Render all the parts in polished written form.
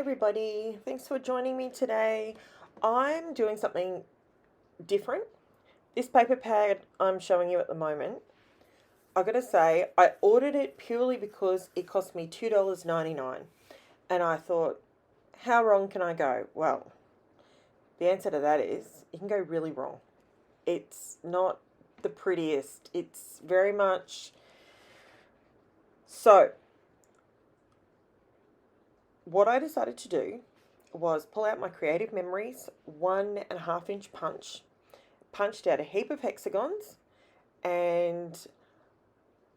everybody, thanks for joining me today. I'm doing something different. This paper pad I'm showing you at the moment, I gotta say, I ordered it purely because it cost me $2.99. And I thought, how wrong can I go? Well, the answer to that is you can go really wrong. It's not the prettiest. It's very much... So, what I decided to do was pull out my Creative Memories 1.5 inch punch, punched out a heap of hexagons, and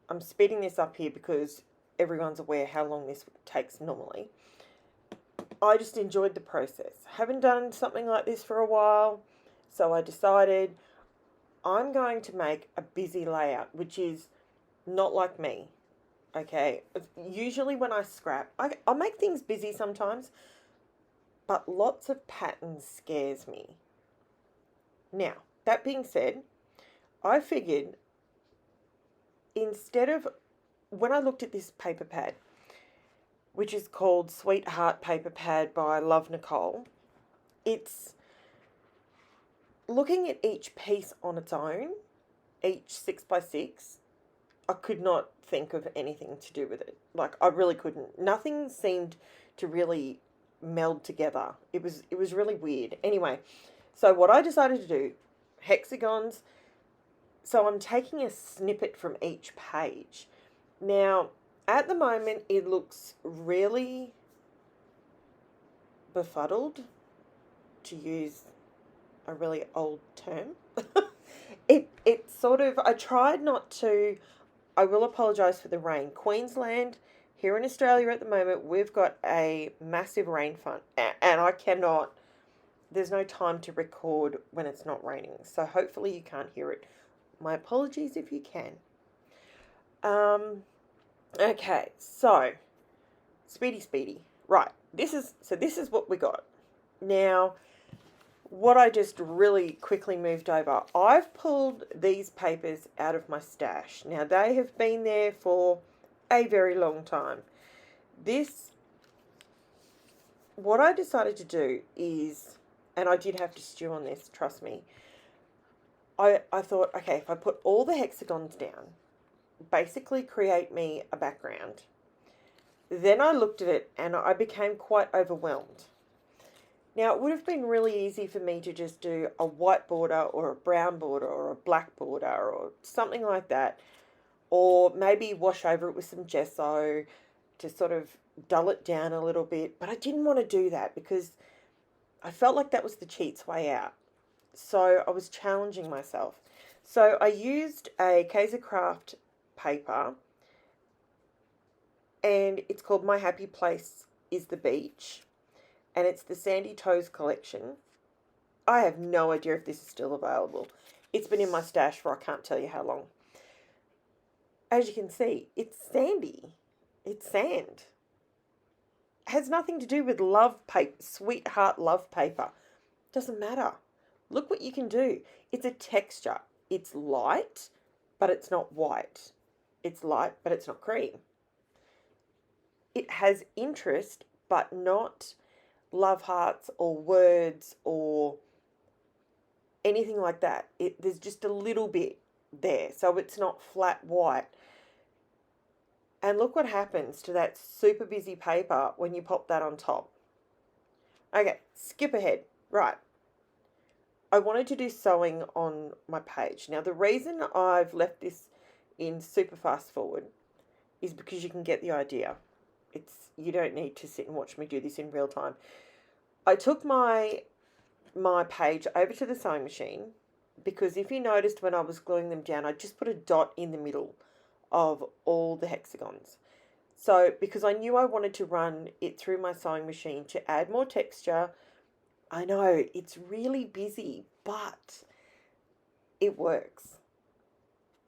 I'm speeding this up here because everyone's aware how long this takes normally. I just enjoyed the process. Haven't done something like this for a while, so I decided I'm going to make a busy layout, which is not like me. Okay, usually when I scrap, I'll make things busy sometimes, but lots of patterns scares me. Now, that being said, I figured instead of, when I looked at this paper pad, which is called Sweetheart Paper Pad by Nicole, it's looking at each piece on its own, each 6x6, I could not think of anything to do with it. Like, I really couldn't. Nothing seemed to really meld together. It was really weird. Anyway, so what I decided to do, hexagons, so I'm taking a snippet from each page. Now, at the moment, it looks really befuddled, to use a really old term. It sort of, I tried not to... I will apologise for the rain. Queensland, here in Australia at the moment, we've got a massive rain front, and I cannot, there's no time to record when it's not raining, so hopefully you can't hear it. My apologies if you can. Okay, so, speedy. Right, this is what we got. Now, what I just really quickly moved over, I've pulled these papers out of my stash. Now, they have been there for a very long time. What I decided to do is, and I did have to stew on this, trust me, I thought, okay, if I put all the hexagons down, basically create me a background, then I looked at it and I became quite overwhelmed. Now, it would have been really easy for me to just do a white border or a brown border or a black border or something like that, or maybe wash over it with some gesso to sort of dull it down a little bit, but I didn't want to do that because I felt like that was the cheat's way out. So I was challenging myself. So I used a Kaisercraft paper, and it's called My Happy Place is the Beach, and it's the Sandy Toes collection. I have no idea if this is still available. It's been in my stash for I can't tell you how long. As you can see, it's sandy. It's sand. It has nothing to do with love paper, sweetheart love paper. Doesn't matter. Look what you can do. It's a texture. It's light, but it's not white. It's light, but it's not cream. It has interest, but not love hearts or words or anything like that. There's just a little bit there, so it's not flat white. And look what happens to that super busy paper when you pop that on top. Okay, skip ahead. Right. I wanted to do sewing on my page. Now, the reason I've left this in super fast forward is because you can get the idea. You don't need to sit and watch me do this in real time. I took my page over to the sewing machine because if you noticed when I was gluing them down, I just put a dot in the middle of all the hexagons. So because I knew I wanted to run it through my sewing machine to add more texture. I know it's really busy, but it works.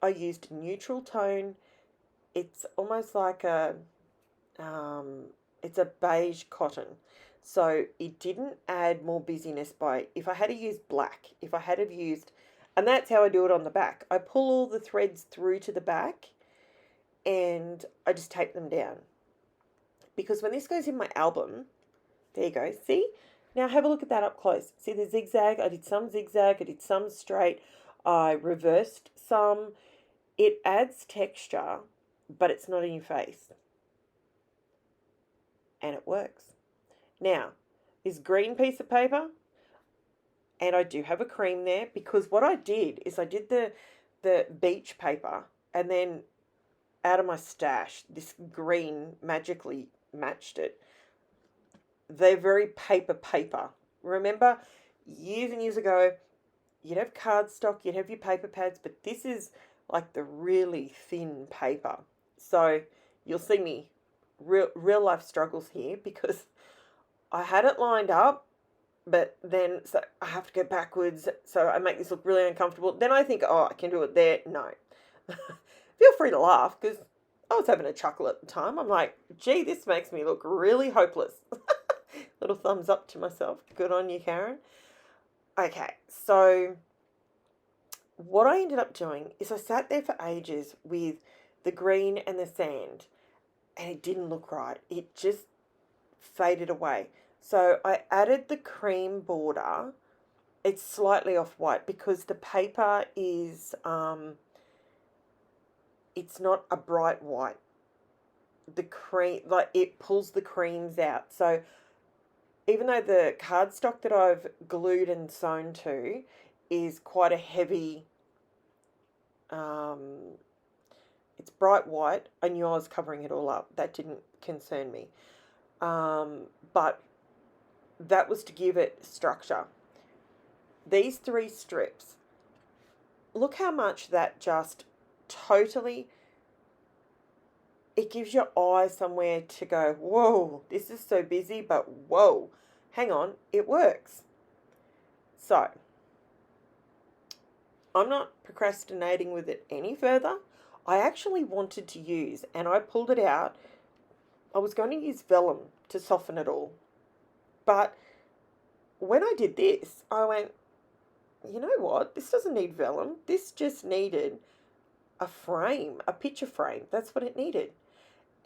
I used neutral tone. It's almost like it's a beige cotton. So it didn't add more busyness by, if I had to use black, if I had to used, and that's how I do it on the back. I pull all the threads through to the back and I just tape them down. Because when this goes in my album, There you go. See? Now have a look at that up close. See the zigzag? I did some zigzag. I did some straight. I reversed some. It adds texture, but it's not in your face. And it works. Now, this green piece of paper, and I do have a cream there, because what I did is I did the beach paper, and then out of my stash, this green magically matched it. They're very paper. Remember, years and years ago, you'd have cardstock, you'd have your paper pads, but this is like the really thin paper. So you'll see me real life struggles here, because I had it lined up, but then so I have to go backwards, so I make this look really uncomfortable. Then I think, oh, I can do it there. No. Feel free to laugh, because I was having a chuckle at the time. I'm like, gee, this makes me look really hopeless. Little thumbs up to myself. Good on you, Karen. Okay, so what I ended up doing is I sat there for ages with the green and the sand, and it didn't look right. It just faded away. So I added the cream border. It's slightly off-white because the paper is, it's not a bright white. The cream, like, it pulls the creams out. So even though the cardstock that I've glued and sewn to is quite a heavy, it's bright white, I knew I was covering it all up. That didn't concern me. But that was to give it structure. These 3 strips, look how much that just totally, it gives your eye somewhere to go, whoa, this is so busy, but whoa, hang on, it works. So, I'm not procrastinating with it any further. I actually wanted to use, and I pulled it out, I was going to use vellum to soften it all. But when I did this, I went, you know what? This doesn't need vellum. This just needed a frame, a picture frame. That's what it needed.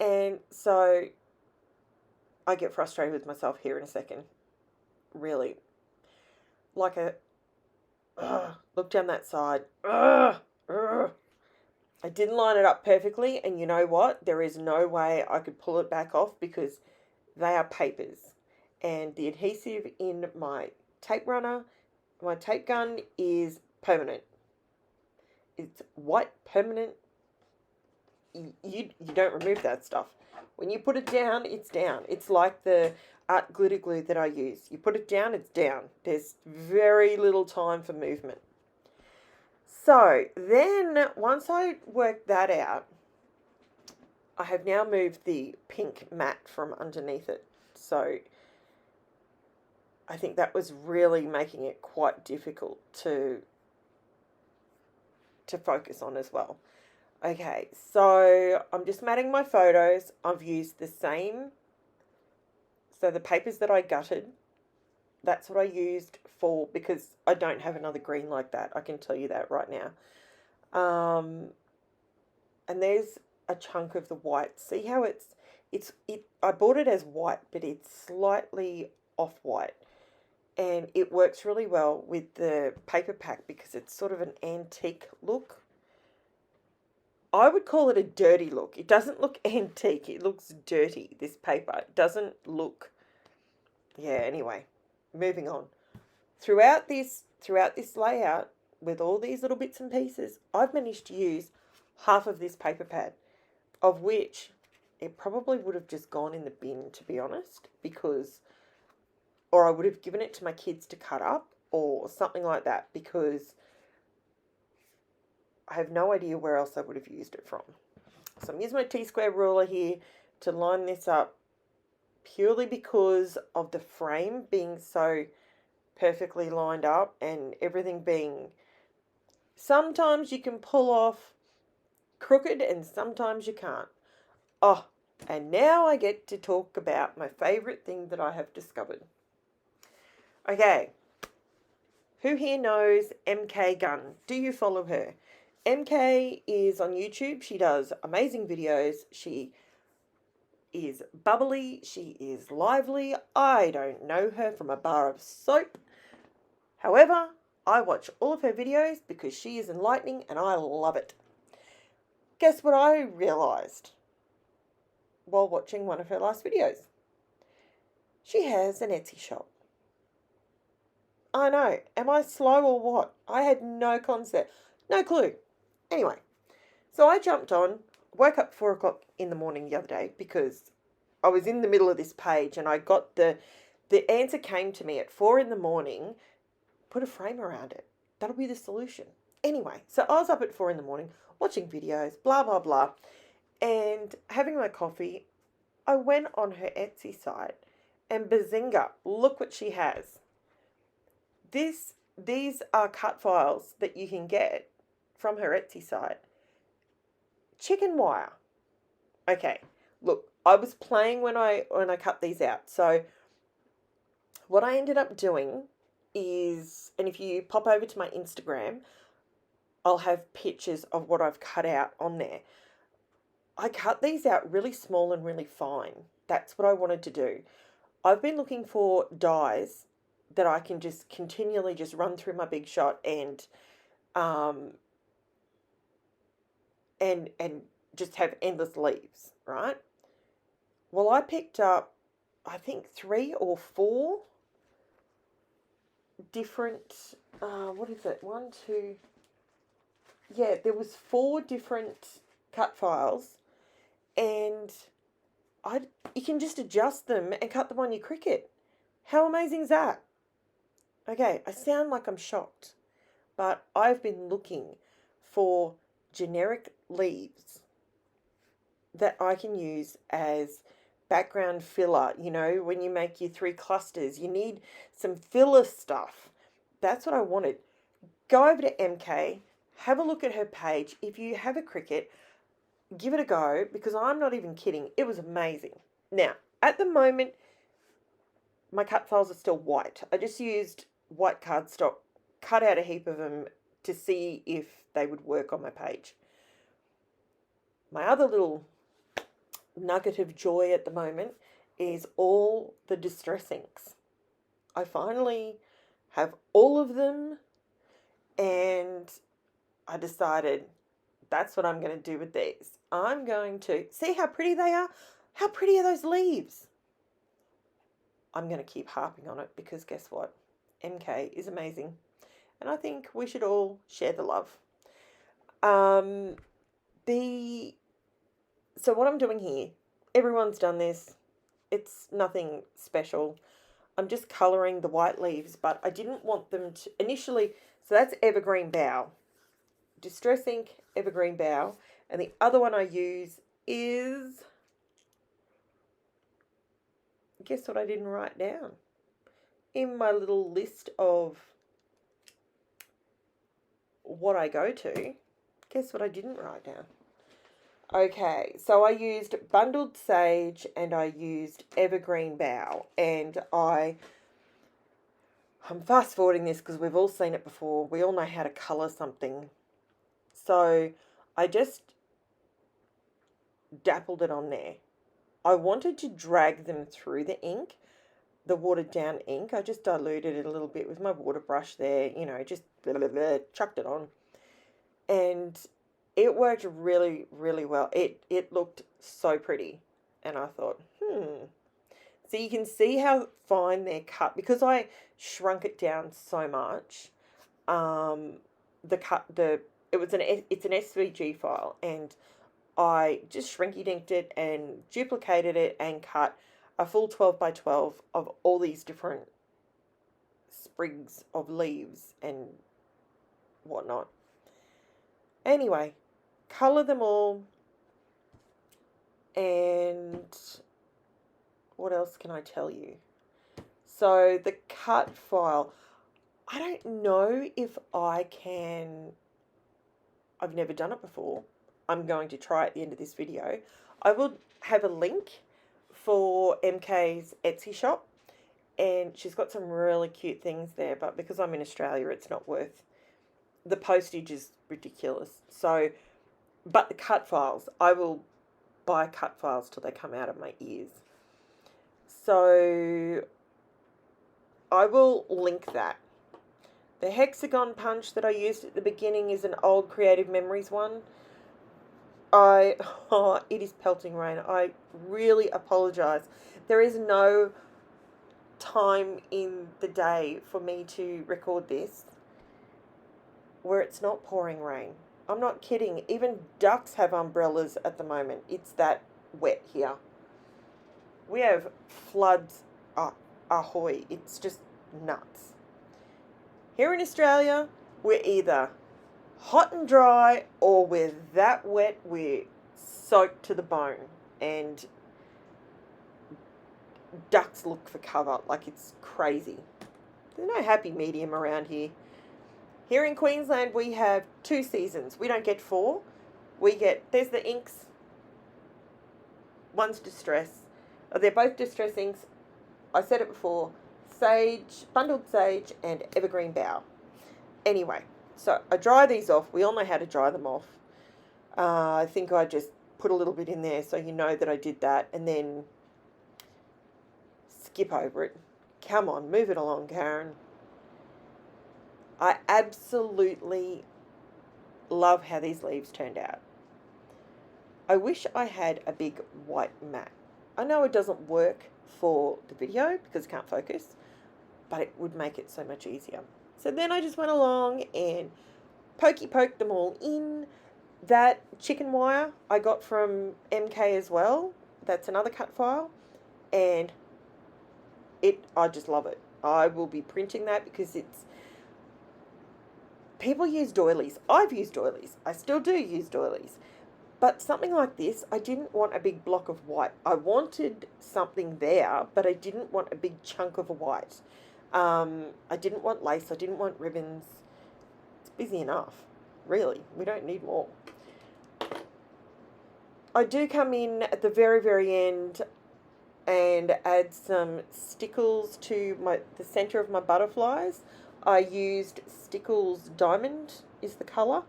And so I get frustrated with myself here in a second. Really. Like a, look down that side. I didn't line it up perfectly, and you know what? There is no way I could pull it back off, because they are papers. And the adhesive in my tape runner, my tape gun, is permanent. It's white, permanent. You don't remove that stuff. When you put it down, it's down. It's like the art glitter glue that I use. You put it down, it's down. There's very little time for movement. So then once I worked that out, I have now moved the pink mat from underneath it. So I think that was really making it quite difficult to focus on as well. Okay, so I'm just matting my photos. I've used the same, so the papers that I gutted, that's what I used for, because I don't have another green like that. I can tell you that right now. And there's a chunk of the white. See how I bought it as white, but it's slightly off-white. And it works really well with the paper pack because it's sort of an antique look. I would call it a dirty look. It doesn't look antique. It looks dirty, this paper. It doesn't look... Yeah, anyway, moving on. Throughout this layout, with all these little bits and pieces, I've managed to use half of this paper pad, of which it probably would have just gone in the bin, to be honest, because... Or I would have given it to my kids to cut up or something like that, because I have no idea where else I would have used it from. So I'm using my T-square ruler here to line this up, purely because of the frame being so perfectly lined up and everything being... Sometimes you can pull off crooked and sometimes you can't. Oh, and now I get to talk about my favourite thing that I have discovered. Okay, who here knows MK Gunn? Do you follow her? MK is on YouTube. She does amazing videos. She is bubbly. She is lively. I don't know her from a bar of soap. However, I watch all of her videos because she is enlightening and I love it. Guess what I realised while watching one of her last videos? She has an Etsy shop. I know. Am I slow or what? I had no concept. No clue. Anyway, so I jumped on, woke up 4 o'clock in the morning the other day because I was in the middle of this page and I got the answer came to me at 4 in the morning. Put a frame around it. That'll be the solution. Anyway, so I was up at 4 in the morning watching videos, blah, blah, blah, and having my coffee. I went on her Etsy site and bazinga, look what she has. These are cut files that you can get from her Etsy site. Chicken wire. Okay, look, I was playing when I cut these out. So what I ended up doing is, and if you pop over to my Instagram, I'll have pictures of what I've cut out on there. I cut these out really small and really fine. That's what I wanted to do. I've been looking for dies that I can just continually just run through my Big Shot and just have endless leaves, right? Well, I picked up, I think 3 or 4 different, what is it? 1, 2, yeah, there was 4 different cut files, and you can just adjust them and cut them on your Cricut. How amazing is that? Okay, I sound like I'm shocked, but I've been looking for generic leaves that I can use as background filler. You know, when you make your 3 clusters, you need some filler stuff. That's what I wanted. Go over to MK, have a look at her page. If you have a Cricut, give it a go, because I'm not even kidding. It was amazing. Now, at the moment, my cut files are still white. I just used white cardstock, cut out a heap of them to see if they would work on my page. My other little nugget of joy at the moment is all the distress inks. I finally have all of them, and I decided that's what I'm going to do with these. I'm going to see how pretty they are. How pretty are those leaves? I'm going to keep harping on it because guess what? MK is amazing. And I think we should all share the love. So what I'm doing here, everyone's done this. It's nothing special. I'm just colouring the white leaves, but I didn't want them to initially. So that's Evergreen Bough. Distress ink, Evergreen Bough. And the other one I use is, guess what I didn't write down in my little list of what I go to. Guess what I didn't write down? Okay, so I used Bundled Sage and I used Evergreen Bough, and I'm fast forwarding this because we've all seen it before. We all know how to colour something. So I just dappled it on there. I wanted to drag them through the ink, the watered down ink. I just diluted it a little bit with my water brush there, you know, just chucked it on. And it worked really, really well. It looked so pretty. And I thought, So you can see how fine they're cut. Because I shrunk it down so much, it's an SVG file, and I just shrinky dinked it and duplicated it and cut a full 12 by 12 of all these different sprigs of leaves and whatnot. Anyway, colour them all, and what else can I tell you? So the cut file, I don't know if I can, I've never done it before. I'm going to try at the end of this video. I will have a link for MK's Etsy shop, and she's got some really cute things there, but because I'm in Australia, it's not worth, the postage is ridiculous. So, but the cut files, I will buy Cutfiles till they come out of my ears. So I will link that. The Hexagon punch that I used at the beginning is an old Creative Memories one. It is pelting rain. I really apologise. There is no time in the day for me to record this where it's not pouring rain. I'm not kidding. Even ducks have umbrellas at the moment. It's that wet here. We have floods. Ahoy. It's just nuts. Here in Australia, we're either hot and dry or we're that wet we're soaked to the bone. And ducks look for cover like it's crazy. There's no happy medium around here. Here in Queensland, we have 2 seasons. We don't get 4. There's the inks. One's distress. They're both distress inks. I said it before. Sage, bundled sage, and evergreen bough. Anyway, so I dry these off. We all know how to dry them off. I think I just put a little bit in there so you know that I did that, and then skip over it. Come on, move it along, Karen. I absolutely love how these leaves turned out. I wish I had a big white mat. I know it doesn't work for the video because I can't focus, but it would make it so much easier. So then I just went along and poked them all in. That chicken wire I got from MK as well. That's another cut file. And I just love it. I will be printing that because people use doilies. I've used doilies. I still do use doilies. But something like this, I didn't want a big block of white. I wanted something there, but I didn't want a big chunk of white. I didn't want lace. I didn't want ribbons. It's busy enough, really. We don't need more. I do come in at the very, very end and add some stickles to the centre of my butterflies. I used Stickels Diamond is the colour.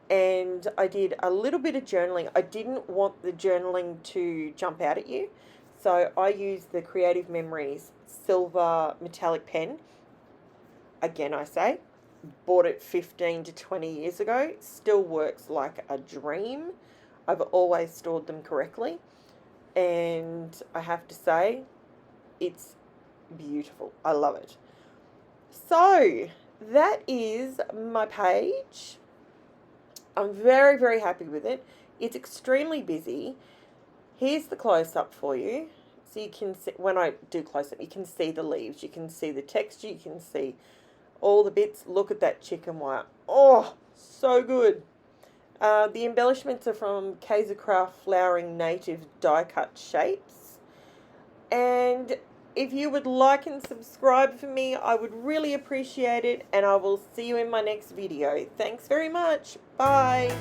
And I did a little bit of journaling. I didn't want the journaling to jump out at you. So I used the Creative Memories silver metallic pen. Again, I say, bought it 15 to 20 years ago. Still works like a dream. I've always stored them correctly. And I have to say, it's beautiful. I love it. So that is my page. I'm very, very happy with it. It's extremely busy. Here's the close-up for you. So you can see, when I do close-up, you can see the leaves. You can see the texture. You can see all the bits. Look at that chicken wire. Oh, so good. The embellishments are from Kaisercraft Flowering Native die-cut shapes. And if you would like and subscribe for me, I would really appreciate it. And I will see you in my next video. Thanks very much. Bye.